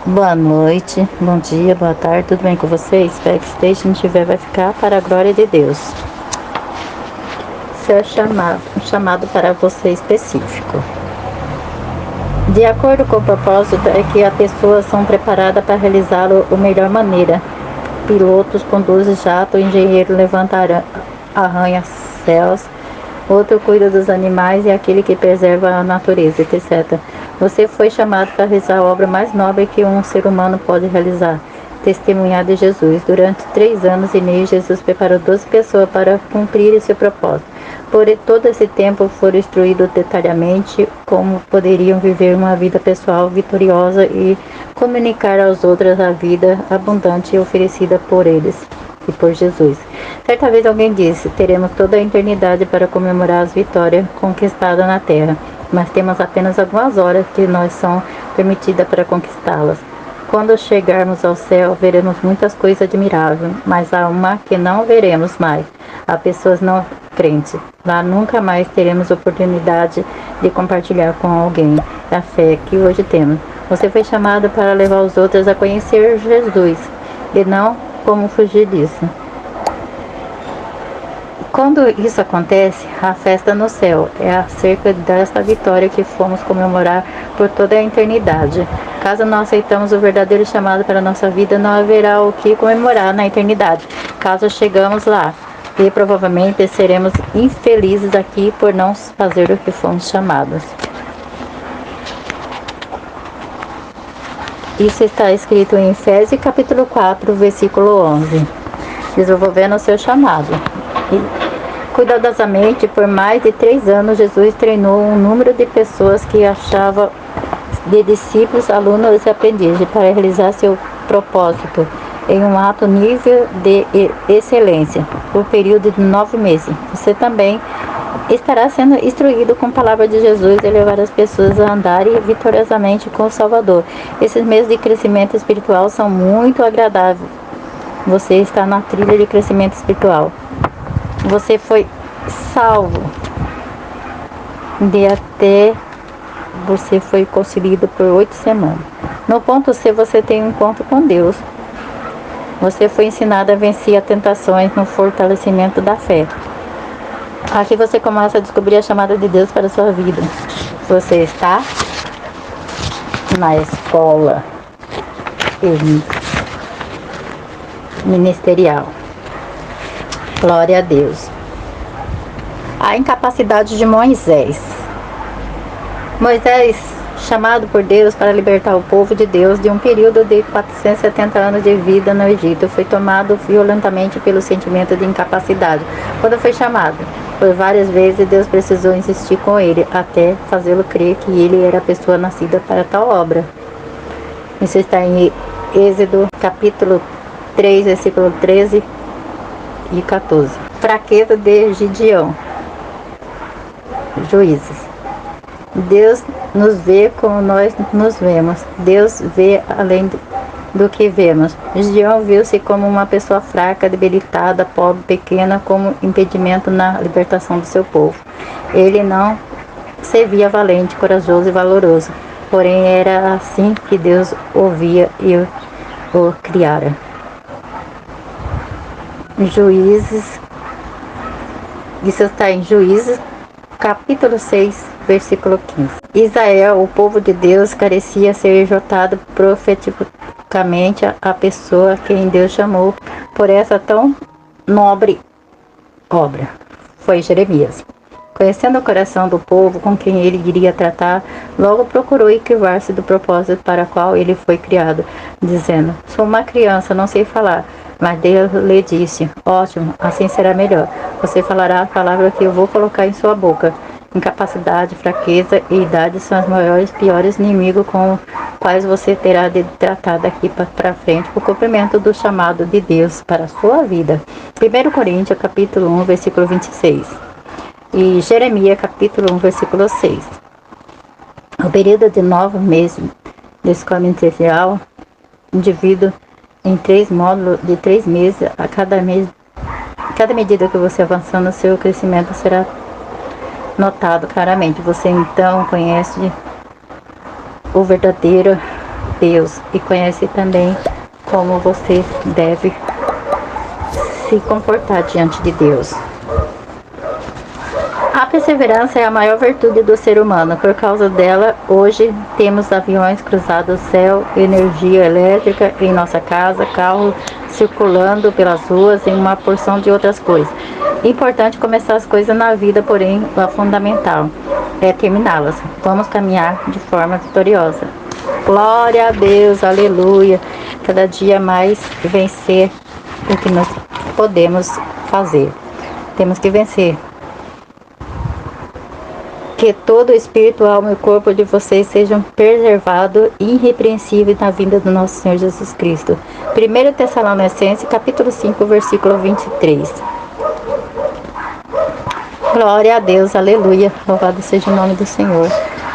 Boa noite, bom dia, boa tarde, tudo bem com vocês? Espero que esteja, se não tiver, vai ficar para a glória de Deus. Seu chamado para você específico. De acordo com o propósito, é que as pessoas são preparadas para realizá-lo da melhor maneira. Pilotos conduzem jato, engenheiro levanta arranha-céus, outro cuida dos animais e aquele que preserva a natureza, etc. Você foi chamado para realizar a obra mais nobre que um ser humano pode realizar, testemunhar de Jesus. Durante 3 anos e meio, Jesus preparou 12 pessoas para cumprir esse propósito. Por todo esse tempo foram instruídos detalhadamente como poderiam viver uma vida pessoal vitoriosa e comunicar aos outros a vida abundante oferecida por eles e por Jesus. Certa vez alguém disse: teremos toda a eternidade para comemorar as vitórias conquistadas na terra, mas temos apenas algumas horas que nós são permitidas para conquistá-las. Quando chegarmos ao céu, veremos muitas coisas admiráveis, mas há uma que não veremos mais: há pessoas não crentes. Lá nunca mais teremos oportunidade de compartilhar com alguém a fé que hoje temos. Você foi chamado para levar os outros a conhecer Jesus e não como fugir disso. Quando isso acontece, a festa no céu é acerca dessa vitória que fomos comemorar por toda a eternidade. Caso não aceitamos o verdadeiro chamado para a nossa vida, não haverá o que comemorar na eternidade. Caso chegamos lá, e provavelmente seremos infelizes aqui por não fazer o que fomos chamados. Isso está escrito em Efésios capítulo 4, versículo 11. Desenvolvendo o seu chamado. Cuidadosamente, por mais de 3 anos, Jesus treinou um número de pessoas que achava de discípulos, alunos e aprendizes para realizar seu propósito em um alto nível de excelência, por período de 9 meses. Você também estará sendo instruído com a palavra de Jesus e levar as pessoas a andarem vitoriosamente com o Salvador. Esses meses de crescimento espiritual são muito agradáveis. Você está na trilha de crescimento espiritual. Você foi salvo de até você foi concedido por 8 semanas. No ponto C, você tem um encontro com Deus. Você foi ensinado a vencer as tentações no fortalecimento da fé. Aqui você começa a descobrir a chamada de Deus para a sua vida. Você está na escola ministerial. Glória a Deus. A incapacidade de Moisés. Moisés, chamado por Deus para libertar o povo de Deus de um período de 470 anos de vida no Egito, foi tomado violentamente pelo sentimento de incapacidade. Quando foi chamado, por várias vezes Deus precisou insistir com ele, até fazê-lo crer que ele era a pessoa nascida para tal obra. Isso está em Êxodo capítulo 3, versículo 13 e 14. Fraqueza de Gideão. Juízes. Deus nos vê como nós nos vemos. Deus vê além do que vemos. Gideão viu-se como uma pessoa fraca, debilitada, pobre, pequena, como impedimento na libertação do seu povo. Ele não se via valente, corajoso e valoroso, porém era assim que Deus o via e o criara. Juízes, isso está em Juízes, capítulo 6, versículo 15. Israel, o povo de Deus, carecia ser exortado profeticamente a pessoa quem Deus chamou por essa tão nobre obra. Foi Jeremias. Conhecendo o coração do povo com quem ele iria tratar, logo procurou equivar-se do propósito para o qual ele foi criado, dizendo: sou uma criança, não sei falar. Mas Deus lhe disse: ótimo, assim será melhor. Você falará a palavra que eu vou colocar em sua boca. Incapacidade, fraqueza e idade são os maiores e piores inimigos com os quais você terá de tratar daqui para frente o cumprimento do chamado de Deus para a sua vida. 1 Coríntios capítulo 1, versículo 26. E Jeremias capítulo 1, versículo 6. O período de 9 meses de escola ministerial, indivíduo em 3 módulos de 3 meses, a cada medida que você avançando, o seu crescimento será notado claramente. Você então conhece o verdadeiro Deus e conhece também como você deve se comportar diante de Deus. A perseverança é a maior virtude do ser humano. Por causa dela, hoje temos aviões cruzando o céu, energia elétrica em nossa casa, carros circulando pelas ruas e uma porção de outras coisas. Importante começar as coisas na vida, porém, o fundamental é terminá-las. Vamos caminhar de forma vitoriosa. Glória a Deus, aleluia. Cada dia mais vencer o que nós podemos fazer. Temos que vencer. Que todo o espírito, alma e corpo de vocês sejam preservados e irrepreensíveis na vinda do nosso Senhor Jesus Cristo. 1 Tessalonicenses, capítulo 5, versículo 23. Glória a Deus, aleluia. Louvado seja o nome do Senhor.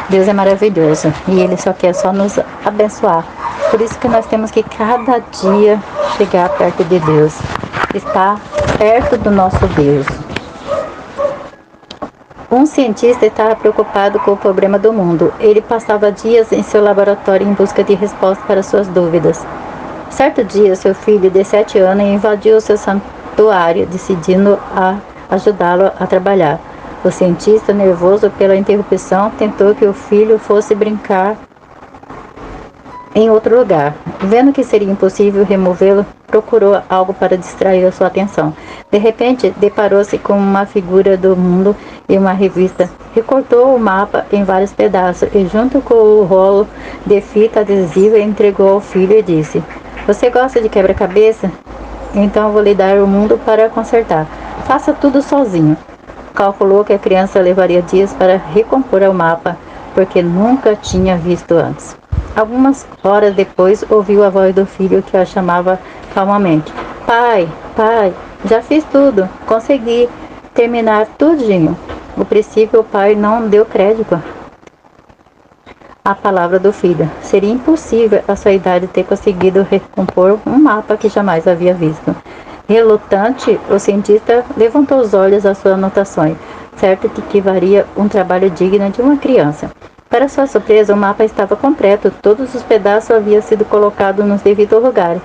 Deus é maravilhoso e Ele só quer nos abençoar. Por isso que nós temos que cada dia chegar perto de Deus. Estar perto do nosso Deus. Um cientista estava preocupado com o problema do mundo. Ele passava dias em seu laboratório em busca de respostas para suas dúvidas. Certo dia, seu filho de 7 anos invadiu seu santuário, decidindo ajudá-lo a trabalhar. O cientista, nervoso pela interrupção, tentou que o filho fosse brincar em outro lugar. Vendo que seria impossível removê-lo, procurou algo para distrair a sua atenção. De repente, deparou-se com uma figura do mundo e uma revista. Recortou o mapa em vários pedaços e, junto com o rolo de fita adesiva, entregou ao filho e disse: "Você gosta de quebra-cabeça? Então vou lhe dar o mundo para consertar. Faça tudo sozinho." Calculou que a criança levaria dias para recompor o mapa, porque nunca tinha visto antes. Algumas horas depois, ouviu a voz do filho que a chamava calmamente: "Pai, pai, já fiz tudo, consegui terminar tudinho." No princípio, o pai não deu crédito à palavra do filho. Seria impossível à sua idade ter conseguido recompor um mapa que jamais havia visto. Relutante, o cientista levantou os olhos às suas anotações, certo de que varia um trabalho digno de uma criança. Para sua surpresa, o mapa estava completo, todos os pedaços haviam sido colocados nos devidos lugares.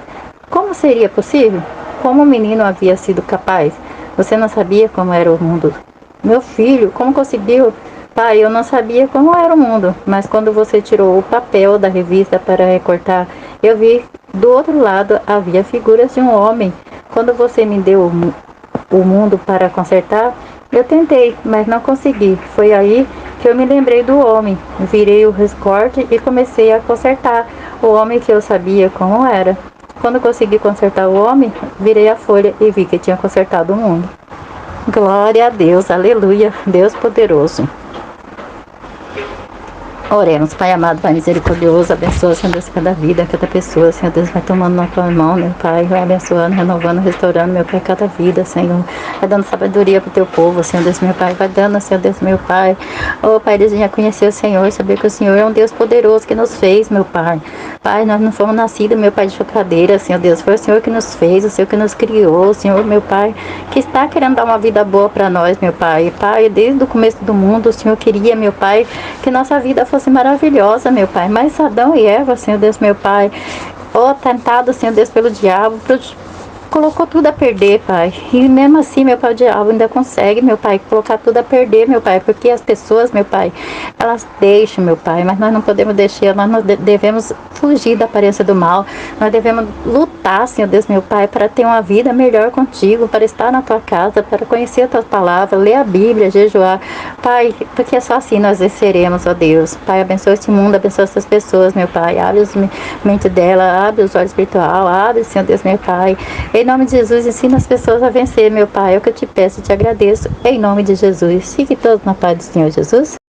Como seria possível? Como o menino havia sido capaz? Você não sabia como era o mundo? Meu filho, como conseguiu? Pai, eu não sabia como era o mundo, mas quando você tirou o papel da revista para recortar, eu vi do outro lado havia figuras de um homem. Quando você me deu o mundo para consertar, eu tentei, mas não consegui. Foi aí que eu me lembrei do homem. Virei o recorte e comecei a consertar o homem que eu sabia como era. Quando consegui consertar o homem, virei a folha e vi que tinha consertado o mundo. Glória a Deus, aleluia, Deus poderoso. Oremos. Pai amado, Pai misericordioso, abençoa, Senhor Deus, cada vida, cada pessoa, Senhor Deus, vai tomando na tua mão, meu Pai, vai abençoando, renovando, restaurando, meu Pai, cada vida, Senhor, vai dando sabedoria para o teu povo, Senhor Deus, meu Pai, vai dando, Senhor Deus, meu Pai, Pai, Deus, já conhecer o Senhor, saber que o Senhor é um Deus poderoso que nos fez, meu Pai, Pai, nós não fomos nascidos, meu Pai, de chocadeira, Senhor Deus, foi o Senhor que nos fez, o Senhor que nos criou, o Senhor, meu Pai, que está querendo dar uma vida boa para nós, meu Pai, Pai, desde o começo do mundo, o Senhor queria, meu Pai, que nossa vida fosse maravilhosa, meu Pai, mas Adão e Eva, Senhor Deus, meu Pai, tentado, Senhor Deus, pelo diabo, colocou tudo a perder, Pai, e mesmo assim, meu Pai, o diabo ainda consegue, meu Pai, colocar tudo a perder, meu Pai, porque as pessoas, meu Pai, elas deixam, meu Pai, mas nós não podemos deixar, nós não devemos fugir da aparência do mal, nós devemos lutar, Senhor Deus, meu Pai, para ter uma vida melhor contigo, para estar na tua casa, para conhecer a tua palavra, ler a Bíblia, jejuar, Pai, porque é só assim nós venceremos, ó Deus. Pai, abençoa este mundo, abençoa essas pessoas, meu Pai, abre a mente dela, abre os olhos espiritual, abre, Senhor Deus, meu Pai, em nome de Jesus, ensina as pessoas a vencer, meu Pai, é o que eu te peço e te agradeço, em nome de Jesus. Fique todos na paz do Senhor Jesus.